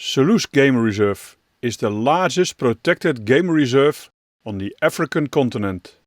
Selous Game Reserve is the largest protected game reserve on the African continent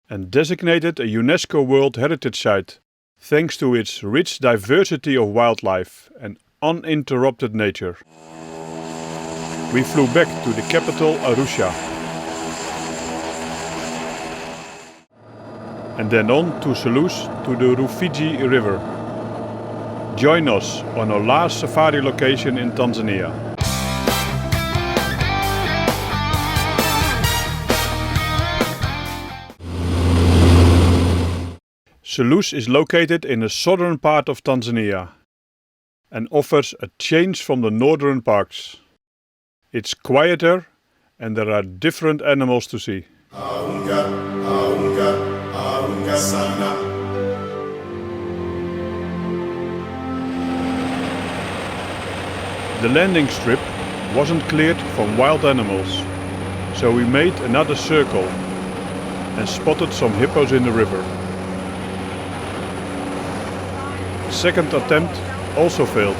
and designated a UNESCO World Heritage Site thanks to its rich diversity of wildlife and uninterrupted nature. We flew back to the capital Arusha and then on to Selous to the Rufiji River. Join us on our last safari location in Tanzania. Selous is located in the southern part of Tanzania and offers a change from the northern parks. It's quieter and there are different animals to see. The landing strip wasn't cleared from wild animals, so we made another circle and spotted some hippos in the river. Second attempt also failed.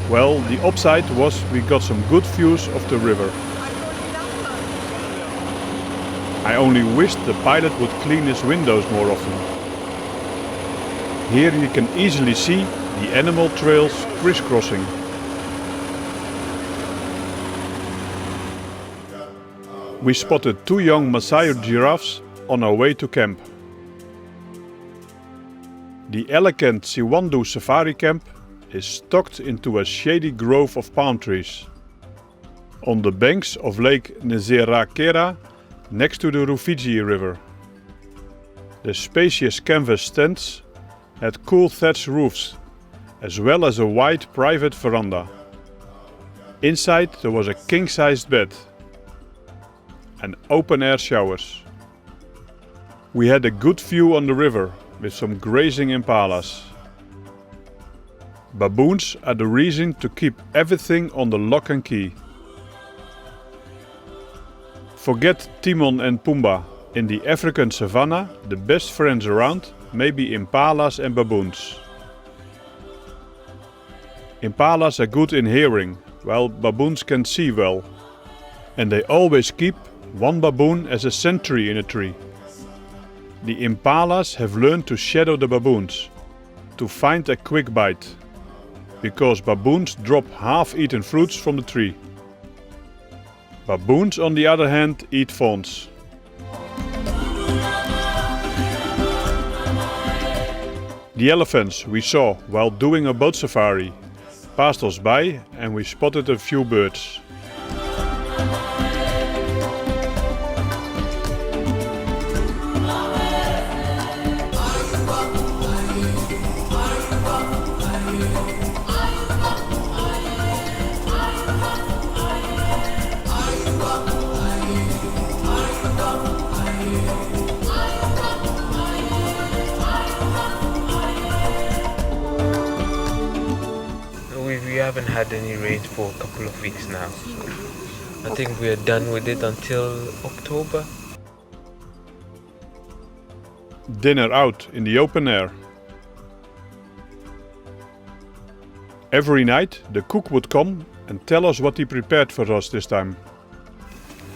Well, the upside was we got some good views of the river. I only wished the pilot would clean his windows more often. Here you can easily see the animal trails crisscrossing. We spotted 2 young Masai giraffes on our way to camp. The elegant Siwandu Safari Camp is tucked into a shady grove of palm trees on the banks of Lake Nzerakera next to the Rufiji River. The spacious canvas tents had cool thatched roofs as well as a wide private veranda. Inside there was a king-sized bed and open-air showers. We had a good view on the river with some grazing impalas. Baboons are the reason to keep everything on the lock and key. Forget Timon and Pumbaa. In the African savannah, the best friends around may be impalas and baboons. Impalas are good in hearing, while baboons can see well. And they always keep one baboon as a sentry in a tree. The impalas have learned to shadow the baboons, to find a quick bite, because baboons drop half-eaten fruits from the tree. Baboons, on the other hand, eat fawns. The elephants we saw while doing a boat safari passed us by and we spotted a few birds. We haven't had any rain for a couple of weeks now. I think we are done with it until October. Dinner out in the open air. Every night the cook would come and tell us what he prepared for us this time.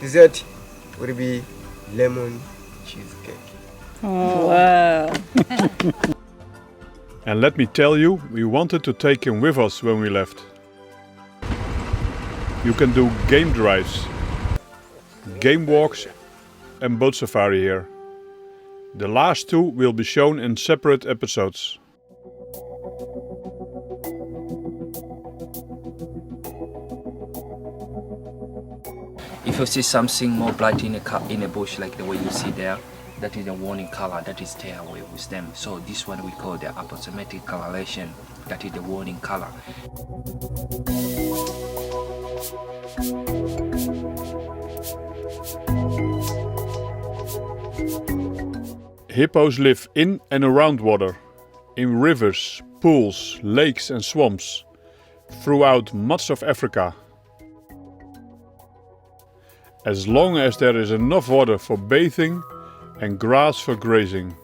Dessert would be lemon cheesecake. Oh, wow. And let me tell you, we wanted to take him with us when we left. You can do game drives, game walks and boat safari here. The last 2 will be shown in separate episodes. If you see something more bright in a bush like the way you see there, that is a warning color, that is stay away with them. So this one we call the approximative coloration, that is the warning color. Hippos live in and around water, in rivers, pools, lakes and swamps, throughout much of Africa. As long as there is enough water for bathing and grass for grazing.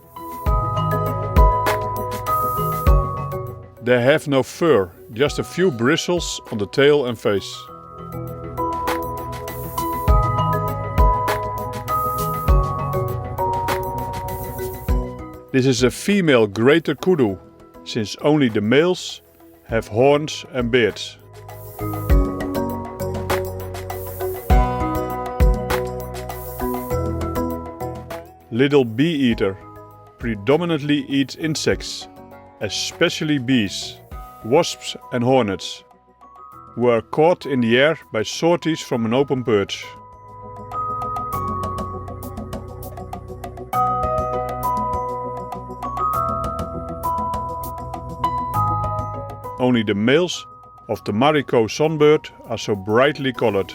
They have no fur, just a few bristles on the tail and face. This is a female greater kudu, since only the males have horns and beards. Little bee eater predominantly eats insects, especially bees, wasps and hornets, who are caught in the air by sorties from an open perch. Only the males of the Mariko sunbird are so brightly colored.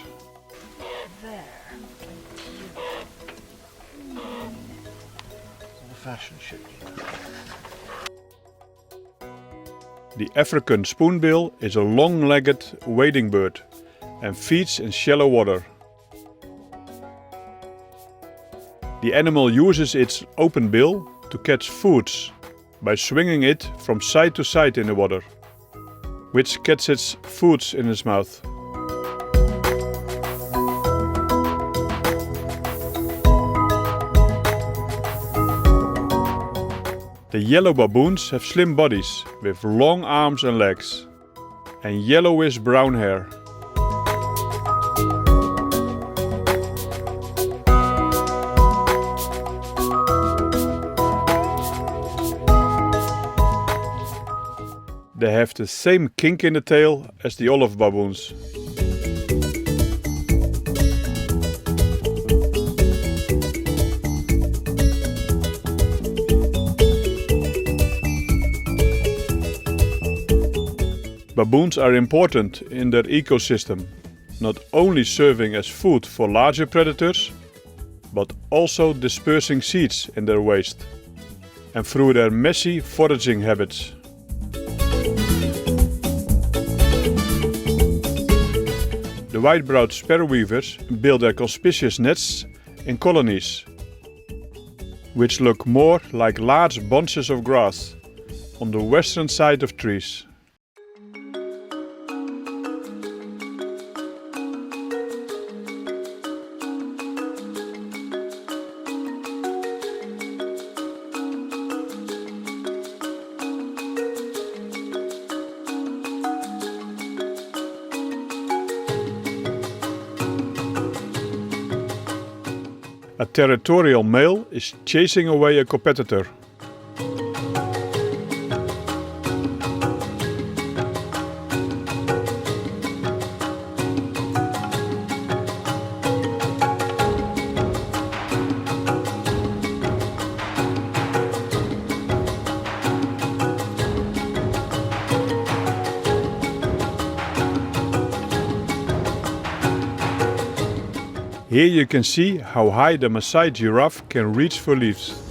The African spoonbill is a long-legged wading bird and feeds in shallow water. The animal uses its open bill to catch foods by swinging it from side to side in the water, which catches foods in its mouth. The yellow baboons have slim bodies with long arms and legs, and yellowish-brown hair. They have the same kink in the tail as the olive baboons. Baboons are important in their ecosystem, not only serving as food for larger predators, but also dispersing seeds in their waste, and through their messy foraging habits. The white-browed sparrowweavers build their conspicuous nests in colonies, which look more like large bunches of grass on the western side of trees. A territorial male is chasing away a competitor. Here you can see how high the Maasai giraffe can reach for leaves.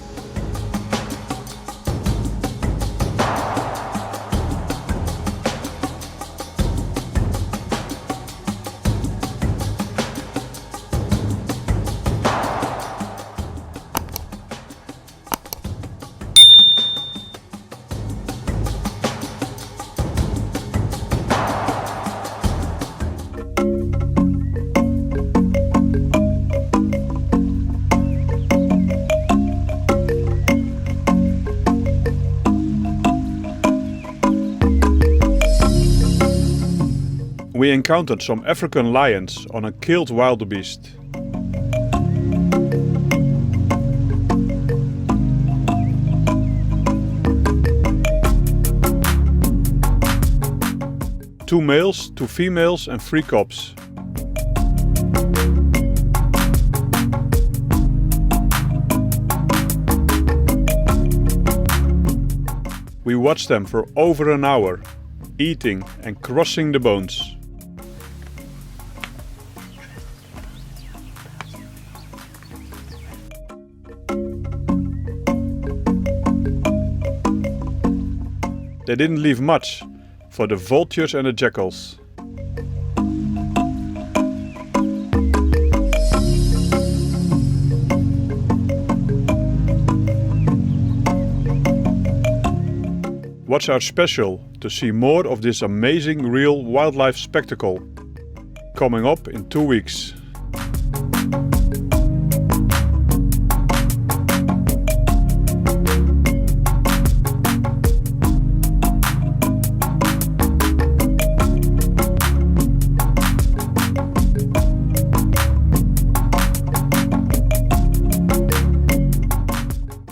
We encountered some African lions on a killed wildebeest. Two males, two females and 3 cubs. We watched them for over an hour, eating and crushing the bones. They didn't leave much for the vultures and the jackals. What's our special to see more of this amazing real wildlife spectacle. Coming up in 2 weeks.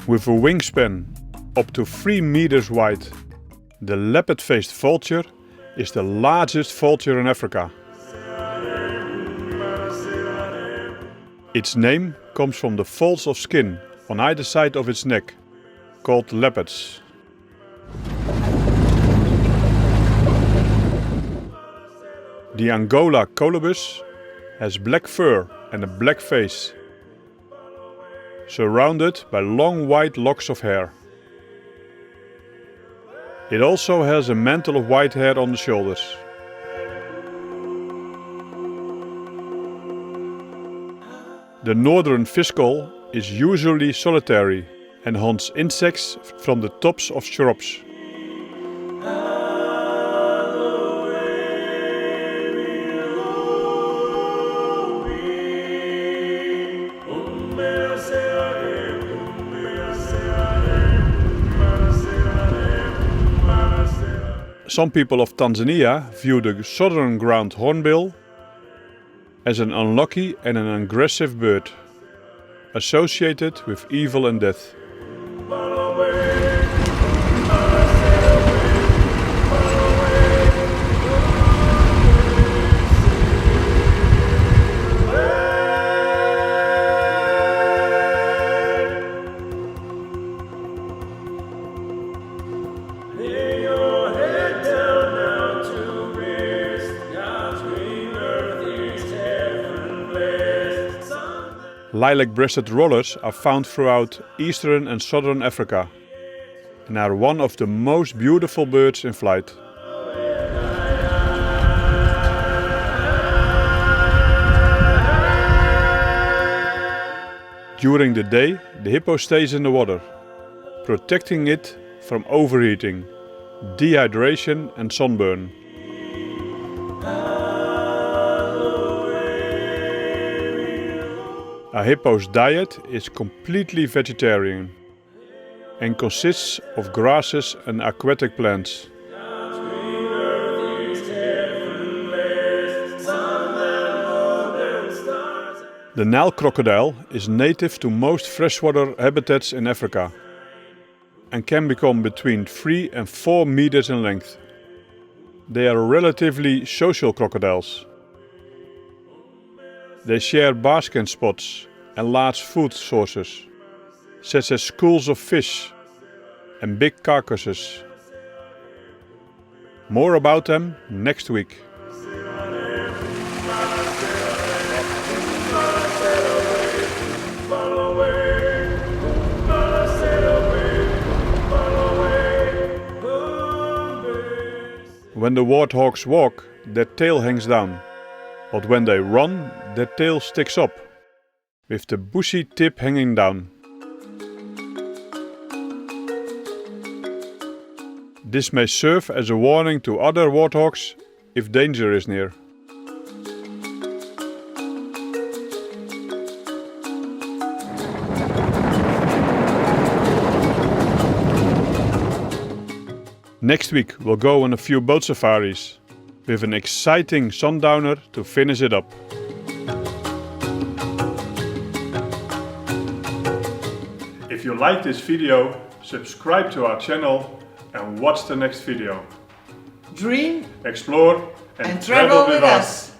With a wingspan up to 3 meters wide, the leopard-faced vulture is the largest vulture in Africa. Its name comes from the folds of skin on either side of its neck, called lappets. The Angola colobus has black fur and a black face, surrounded by long white locks of hair. It also has a mantle of white hair on the shoulders. The northern fiscal is usually solitary and hunts insects from the tops of shrubs. Some people of Tanzania view the southern ground hornbill as an unlucky and an aggressive bird, associated with evil and death. Lilac-breasted rollers are found throughout eastern and southern Africa and are one of the most beautiful birds in flight. During the day, the hippo stays in the water, protecting it from overheating, dehydration and sunburn. A hippo's diet is completely vegetarian and consists of grasses and aquatic plants. The Nile crocodile is native to most freshwater habitats in Africa and can become between 3 and 4 meters in length. They are relatively social crocodiles. They share basking spots and large food sources, such as schools of fish and big carcasses. More about them next week. When the warthogs walk, their tail hangs down. But when they run, their tail sticks up, with the bushy tip hanging down. This may serve as a warning to other warthogs if danger is near. Next week we'll go on a few boat safaris, with an exciting sundowner to finish it up. If you like this video, subscribe to our channel and watch the next video. Dream Explore and and travel with us.